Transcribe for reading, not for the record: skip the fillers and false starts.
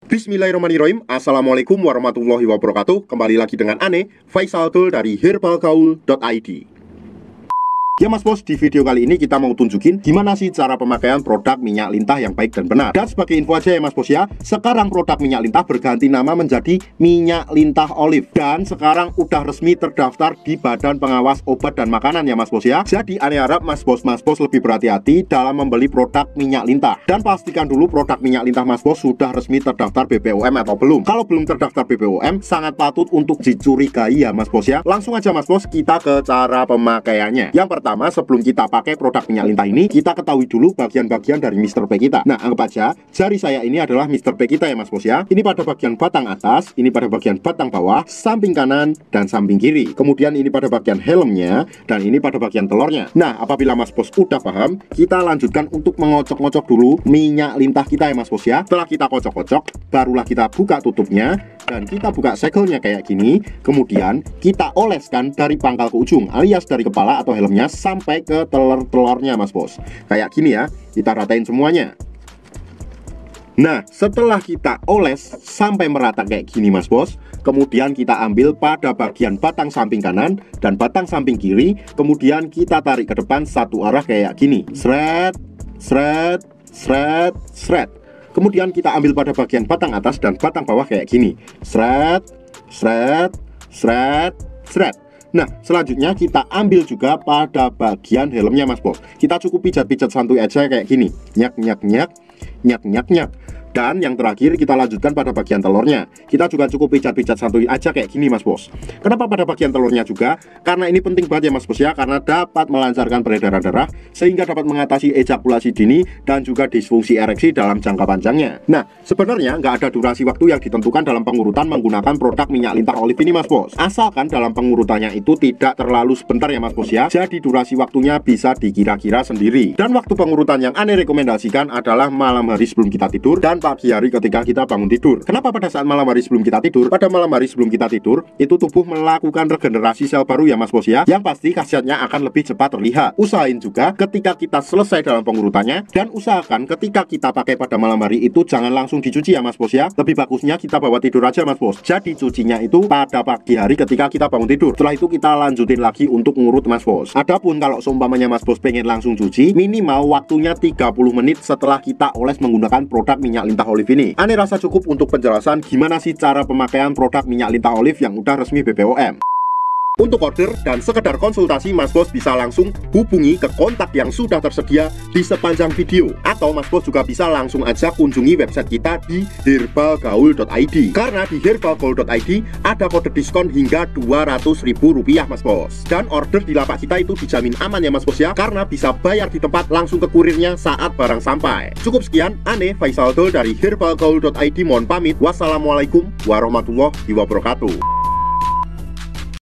Bismillahirrahmanirrahim. Assalamualaikum warahmatullahi wabarakatuh. Kembali lagi dengan Ane, Faisal Tool dari herbalgaul.id. Ya Mas Bos, di video kali ini kita mau tunjukin gimana sih cara pemakaian produk minyak lintah yang baik dan benar. Dan sebagai info aja ya Mas Bos ya, sekarang produk minyak lintah berganti nama menjadi minyak lintah olive. Dan sekarang udah resmi terdaftar di Badan Pengawas Obat dan Makanan ya Mas Bos ya. Jadi Ane harap Mas Bos lebih berhati-hati dalam membeli produk minyak lintah. Dan pastikan dulu produk minyak lintah Mas Bos sudah resmi terdaftar BPOM atau belum. Kalau belum terdaftar BPOM, sangat patut untuk dicurigai ya Mas Bos ya. Langsung aja Mas Bos, kita ke cara pemakaiannya. Yang pertama, sebelum kita pakai produk minyak lintah ini, kita ketahui dulu bagian-bagian dari Mr. P kita. Nah, anggap aja jari saya ini adalah Mr. P kita ya Mas Bos ya. Ini pada bagian batang atas, ini pada bagian batang bawah, samping kanan, dan samping kiri. Kemudian ini pada bagian helmnya, dan ini pada bagian telurnya. Nah, apabila Mas Bos udah paham, kita lanjutkan untuk mengocok-ngocok dulu minyak lintah kita ya Mas Bos ya. Setelah kita kocok-kocok, barulah kita buka tutupnya, dan kita buka segelnya kayak gini. Kemudian kita oleskan dari pangkal ke ujung, alias dari kepala atau helmnya sampai ke telur-telurnya Mas Bos. Kayak gini ya, kita ratain semuanya. Nah, setelah kita oles sampai merata kayak gini Mas Bos, kemudian kita ambil pada bagian batang samping kanan dan batang samping kiri, kemudian kita tarik ke depan satu arah kayak gini. Sret, sret, sret, sret. Kemudian kita ambil pada bagian batang atas dan batang bawah kayak gini. Sret, sret, sret, sret. Nah, selanjutnya kita ambil juga pada bagian helmnya Mas Bos. Kita cukup pijat-pijat santuy aja kayak gini. Nyak, nyak, nyak, nyak, nyak, nyak. Dan yang terakhir kita lanjutkan pada bagian telurnya. Kita juga cukup pijat-pijat santuy aja kayak gini Mas Bos. Kenapa pada bagian telurnya juga? Karena ini penting banget ya Mas Bos ya, karena dapat melancarkan peredaran darah sehingga dapat mengatasi ejakulasi dini dan juga disfungsi ereksi dalam jangka panjangnya. Nah, sebenarnya nggak ada durasi waktu yang ditentukan dalam pengurutan menggunakan produk minyak lintah olive ini Mas Bos. Asalkan dalam pengurutannya itu tidak terlalu sebentar ya Mas Bos ya. Jadi durasi waktunya bisa dikira-kira sendiri. Dan waktu pengurutan yang Ane rekomendasikan adalah malam hari sebelum kita tidur dan pagi hari ketika kita bangun tidur. Kenapa pada saat malam hari sebelum kita tidur? Pada malam hari sebelum kita tidur, itu tubuh melakukan regenerasi sel baru ya Mas Bos ya. Yang pasti khasiatnya akan lebih cepat terlihat. Usahain juga ketika kita selesai dalam pengurutannya, dan usahakan ketika kita pakai pada malam hari itu jangan langsung dicuci ya Mas Bos ya. Lebih bagusnya kita bawa tidur aja Mas Bos. Jadi cucinya itu pada pagi hari ketika kita bangun tidur. Setelah itu kita lanjutin lagi untuk ngurut Mas Bos. Adapun kalau seumpamanya Mas Bos pengen langsung cuci, minimal waktunya 30 menit setelah kita oles menggunakan produk minyak lintah olive ini. Ane rasa cukup untuk penjelasan gimana sih cara pemakaian produk minyak lintah olive yang udah resmi BPOM. Untuk order dan sekedar konsultasi, Mas Bos bisa langsung hubungi ke kontak yang sudah tersedia di sepanjang video. Atau Mas Bos juga bisa langsung aja kunjungi website kita di herbalgaul.id. Karena di herbalgaul.id ada kode diskon hingga Rp200.000 Mas Bos. Dan order di lapak kita itu dijamin aman ya Mas Bos ya, karena bisa bayar di tempat langsung ke kurirnya saat barang sampai. Cukup sekian, Ane Faisal Tool dari herbalgaul.id mohon pamit. Wassalamualaikum warahmatullahi wabarakatuh.